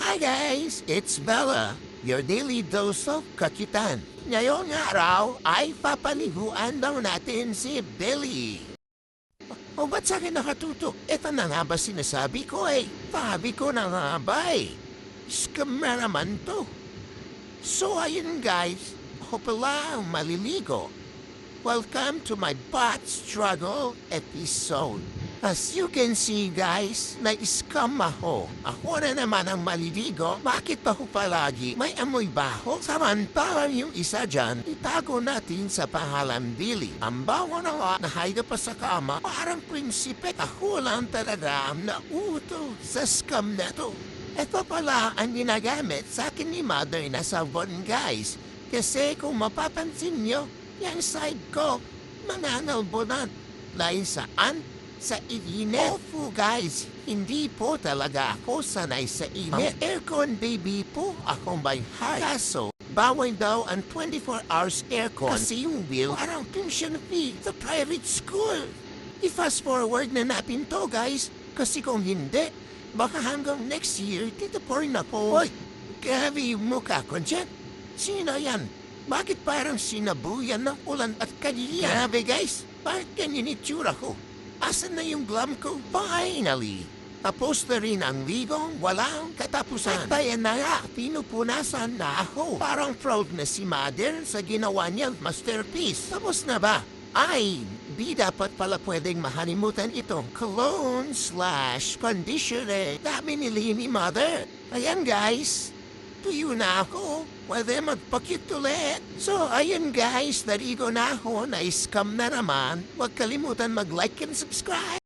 Hi guys, it's Bella, your daily dose of kakitan. Ngayong araw ay papaliguan daw natin si Billy. O ba't sa akin nakatutok? Ito na nga ba sinasabi ko eh? Sabi ko na nga ba eh? Scameraman to. So ayun guys, ako pala ang maliligo. Welcome to my butt struggle episode. As you can see guys, na-scam ako. Ako na naman ang maliligo. Bakit ako palagi may amoy baho? Samantalang yung isa dyan, itago natin sa pangalan Billy. Ang baho na nga, nahaida pa sa kama, parang prinsipe. Ako lang talaga ang nauto sa scam na to. Ito pala ang ginagamit sa akin ni Mother na sabon guys. Kasi kung mapapansin nyo, yung side ko, mananalbonan. Dahil saan? Sa init. Opo guys, hindi po talaga ako sanay sa init. Ang aircon baby po akong may heart. Kaso, bawal daw ang 24 hours aircon kasi yung bill parang tuition fee sa private school. I-fast forward na natin to guys, kasi kung hindi, baka hanggang next year dito po rin ako. Hoy, grabe yung mukha ko dyan. Sino yan? Bakit parang sinabuyan ng ulan at kanina? Grabe guys, bakit ganyan itsura ko? Asan na yung glam ko? Finally! Tapos na rin ang ligong walang katapusan. At ayan na nga, pinupunasan na ako. Parang proud na si Mother sa ginawa niya masterpiece. Tapos na ba? Ay, di dapat pala pwedeng mahalimutan itong cologne/conditioner na binili ni Mother. Ayan guys, tuyo na ako. Pwede magpakit ulit. So, ayun guys, narigo na ako, na-scam na naman. Huwag kalimutan mag-like and subscribe.